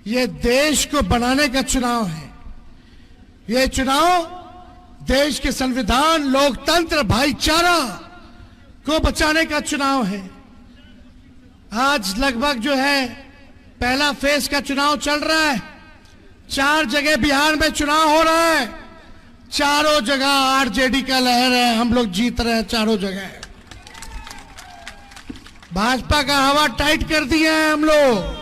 ये देश को बनाने का चुनाव है। ये चुनाव देश के संविधान, लोकतंत्र, भाईचारा को बचाने का चुनाव है। आज लगभग जो है पहला फेज का चुनाव चल रहा है। 4 जगह बिहार में चुनाव हो रहा है। चारों जगह आरजेडी का लहर है। हम लोग जीत रहे हैं चारों जगह। भाजपा का हवा टाइट कर दिया है हम लोग।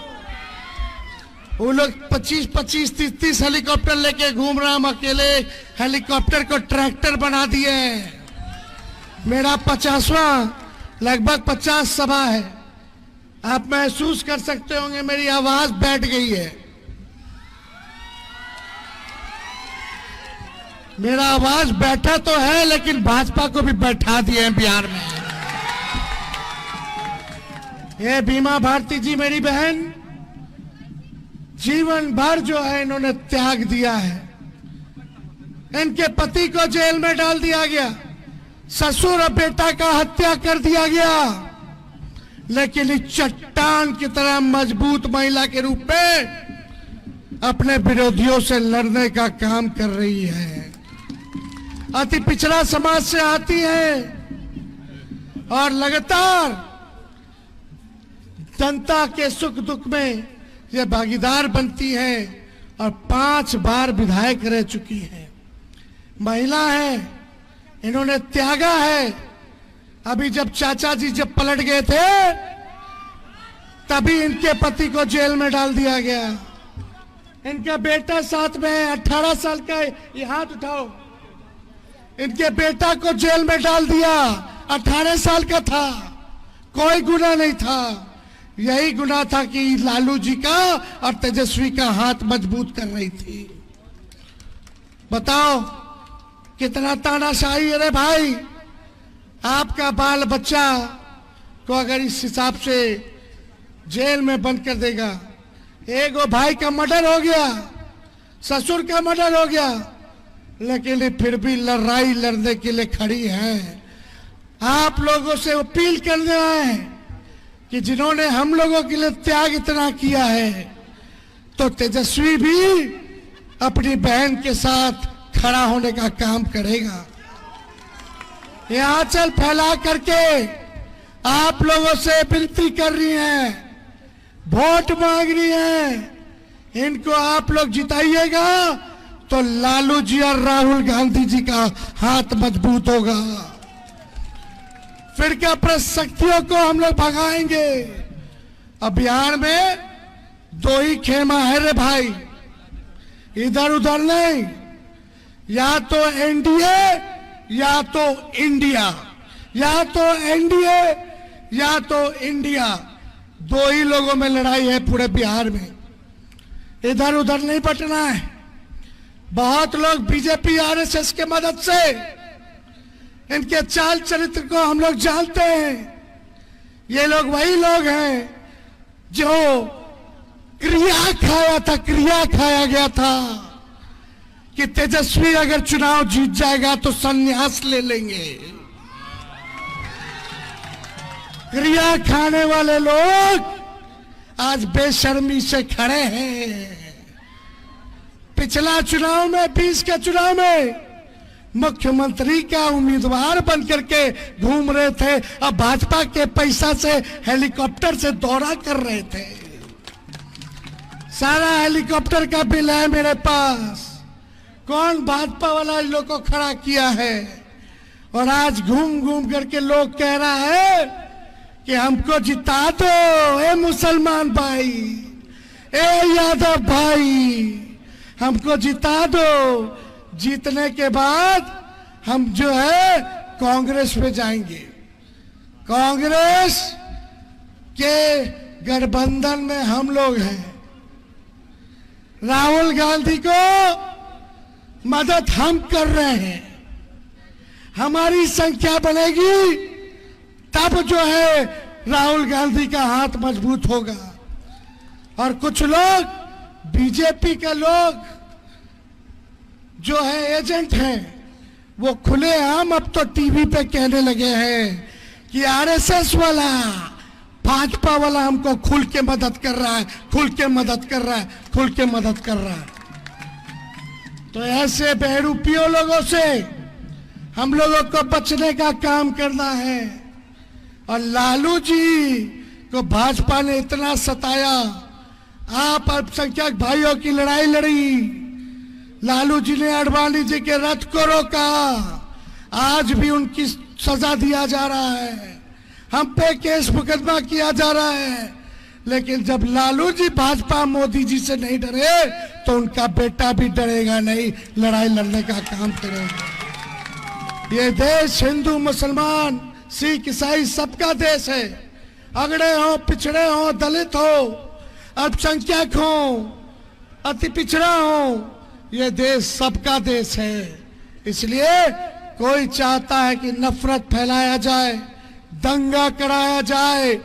वो लोग 25-25, 30-30 हेलीकॉप्टर लेके घूम रहे हैं। हम अकेले हेलीकॉप्टर को ट्रैक्टर बना दिए हैं। मेरा 50वां लगभग 50 सभा है। आप महसूस कर सकते होंगे मेरी आवाज बैठ गई है। मेरा आवाज बैठा तो है, लेकिन भाजपा को भी बैठा दिए हैं बिहार में। ये बीमा भारती जी मेरी बहन, जीवन भर जो है इन्होंने त्याग दिया है। इनके पति को जेल में डाल दिया गया, ससुर और बेटा का हत्या कर दिया गया, लेकिन इस चट्टान की तरह मजबूत महिला के रूप में अपने विरोधियों से लड़ने का काम कर रही है। अति पिछड़ा समाज से आती है और लगातार जनता के सुख दुख में ये भागीदार बनती है और 5 बार विधायक रह चुकी है। महिला है, इन्होंने त्यागा है। अभी जब चाचा जी जब पलट गए थे, तभी इनके पति को जेल में डाल दिया गया। इनका बेटा साथ में है, 18 साल का। ये हाथ उठाओ। इनके बेटा को जेल में डाल दिया, 18 साल का था, कोई गुनाह नहीं था। यही गुनाह था कि लालू जी का और तेजस्वी का हाथ मजबूत कर रही थी। बताओ कितना तानाशाही है रे भाई। आपका बाल बच्चा को अगर इस हिसाब से जेल में बंद कर देगा। एक भाई का मर्डर हो गया, ससुर का मर्डर हो गया, लेकिन ये फिर भी लड़ाई लड़ने के लिए खड़ी है। आप लोगों से अपील करने आए हैं कि जिन्होंने हम लोगों के लिए त्याग इतना किया है, तो तेजस्वी भी अपनी बहन के साथ खड़ा होने का काम करेगा। ये आंचल फैला करके आप लोगों से विनती कर रही हैं, वोट मांग रही हैं। इनको आप लोग जिताइएगा तो लालू जी और राहुल गांधी जी का हाथ मजबूत होगा। फिर क्या शक्तियों को हम लोग भगाएंगे। अब बिहार में 2 ही खेमा है रे भाई, इधर उधर नहीं। या तो एनडीए या तो इंडिया, या तो एनडीए या तो इंडिया। 2 ही लोगों में लड़ाई है पूरे बिहार में। इधर उधर नहीं बटना है। बहुत लोग बीजेपी आरएसएस के मदद से इनके चाल चरित्र को हम लोग जानते हैं। ये लोग वही लोग हैं जो क्रिया खाया गया था कि तेजस्वी अगर चुनाव जीत जाएगा तो संन्यास ले लेंगे। क्रिया खाने वाले लोग आज बेशर्मी से खड़े हैं। पिछला चुनाव में, 20 के चुनाव में मुख्यमंत्री का उम्मीदवार बन करके घूम रहे थे। अब भाजपा के पैसा से हेलीकॉप्टर से दौरा कर रहे थे। सारा हेलीकॉप्टर का बिल है मेरे पास। कौन भाजपा वाला इन लोग को खड़ा किया है? और आज घूम घूम करके लोग कह रहा है कि हमको जिता दो ए मुसलमान भाई, ए यादव भाई, हमको जिता दो। जीतने के बाद हम जो है कांग्रेस में जाएंगे। कांग्रेस के गठबंधन में हम लोग हैं। राहुल गांधी को मदद हम कर रहे हैं। हमारी संख्या बनेगी तब जो है राहुल गांधी का हाथ मजबूत होगा। और कुछ लोग बीजेपी के लोग जो है एजेंट हैं, वो खुलेआम अब तो टीवी पे कहने लगे हैं कि आरएसएस वाला भाजपा वाला हमको खुल के मदद कर रहा है, खुल के मदद कर रहा है, खुल के मदद कर रहा है। तो ऐसे बहरूपियों लोगों से हम लोगों को बचने का काम करना है। और लालू जी को भाजपा ने इतना सताया, आप अल्पसंख्यक भाइयों की लड़ाई लड़ी, लालू जी ने आडवाणी जी के रथ को रोका, आज भी उनकी सजा दिया जा रहा है, हम पे केस मुकदमा किया जा रहा है। लेकिन जब लालू जी भाजपा मोदी जी से नहीं डरे तो उनका बेटा भी डरेगा नहीं, लड़ाई लड़ने का काम करेगा। ये देश हिंदू मुसलमान सिख ईसाई सबका देश है। अगड़े हो, पिछड़े हो, दलित हो, अल्पसंख्यक हो, अति पिछड़ा हो, ये देश सबका देश है। इसलिए कोई चाहता है कि नफरत फैलाया जाए, दंगा कराया जाए,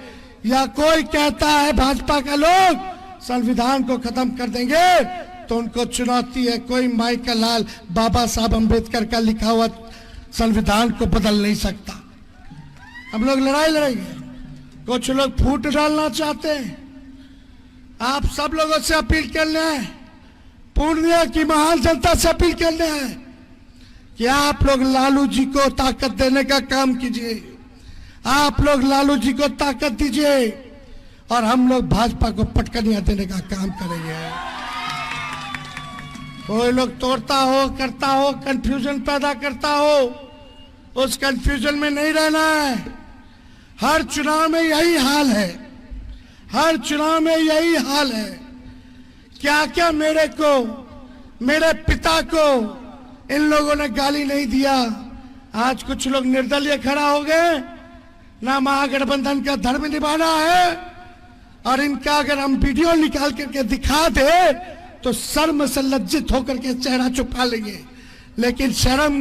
या कोई कहता है भाजपा का लोग संविधान को खत्म कर देंगे, तो उनको चुनौती है, कोई माई का लाल बाबा साहब अंबेडकर का लिखा हुआ संविधान को बदल नहीं सकता। हम लोग लड़ाई लड़ेंगे। कुछ लोग फूट डालना चाहते हैं। आप सब लोगों से अपील करना है, पूर्णिया की महान जनता से अपील करना है कि आप लोग लालू जी को ताकत देने का काम कीजिए, आप लोग लालू जी को ताकत दीजिए और हम लोग भाजपा को पटकनियां देने का काम करेंगे। कोई लोग तोड़ता हो, करता हो, कंफ्यूजन पैदा करता हो, उस कंफ्यूजन में नहीं रहना है। हर चुनाव में यही हाल है, हर चुनाव में यही हाल है। क्या क्या मेरे को, मेरे पिता को इन लोगों ने गाली नहीं दिया। आज कुछ लोग निर्दलीय खड़ा हो गए, ना महागठबंधन का धर्म निभाना है, और इनका अगर हम वीडियो निकाल करके दिखा दे तो शर्म से लज्जित होकर के चेहरा छुपा लेंगे। लेकिन शर्म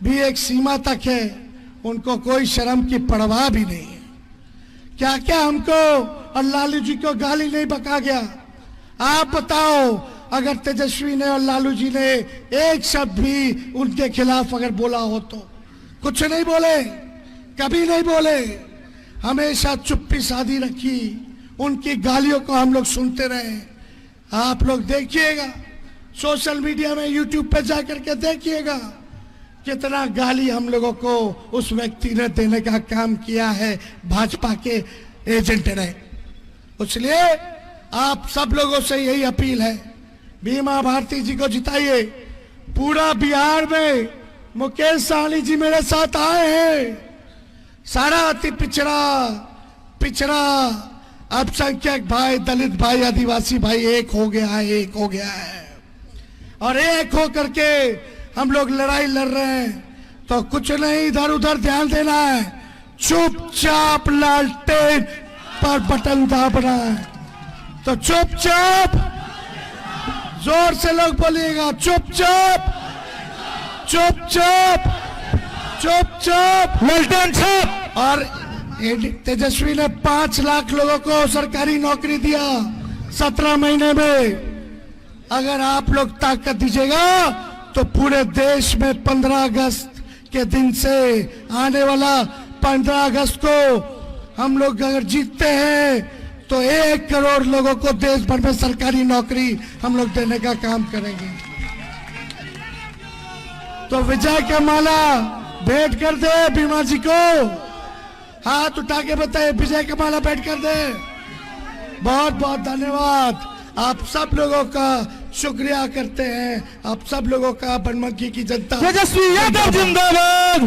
भी एक सीमा तक है, उनको कोई शर्म की परवाह भी नहीं है। क्या क्या हमको और लालू जी को गाली नहीं बका गया। आप बताओ, अगर तेजस्वी ने और लालू जी ने एक शब्द भी उनके खिलाफ अगर बोला हो तो कुछ नहीं बोले, कभी नहीं बोले, हमेशा चुप्पी साधी रखी, उनकी गालियों को हम लोग सुनते रहे। आप लोग देखिएगा, सोशल मीडिया में, यूट्यूब पे जाकर के देखिएगा कितना गाली हम लोगों को उस व्यक्ति ने देने का काम किया है, भाजपा के एजेंट ने। इसलिए आप सब लोगों से यही अपील है, बीमा भारती जी को जिताइए। पूरा बिहार में मुकेश सहनी जी मेरे साथ आए हैं। सारा अति पिछड़ा अल्पसंख्यक भाई, दलित भाई, आदिवासी भाई एक हो गया है, एक हो गया है। और एक हो करके हम लोग लड़ाई लड़ रहे हैं। तो कुछ नहीं इधर उधर ध्यान देना है, चुपचाप लालटेन पर बटन दाबना है। तो चुपचाप, जोर से लोग बोलिएगा, चुपचाप चुपचाप चुपचाप लालटेन छाप। और तेजस्वी ने 5 लाख लोगों को सरकारी नौकरी दिया 17 महीने में। अगर आप लोग ताकत दीजिएगा तो पूरे देश में 15 अगस्त के दिन से आने वाला 15 अगस्त को हम लोग अगर जीतते हैं तो 1 करोड़ लोगों को देश भर में सरकारी नौकरी हम लोग देने का काम करेंगे। तो विजय का माला भेंट कर दे बीमा जी को, हाथ उठा के बताए, विजय का माला भेंट कर दे। बहुत बहुत धन्यवाद, आप सब लोगों का शुक्रिया करते हैं, आप सब लोगों का बनमनखी की जनता। तेजस्वी यादव जिंदाबाद।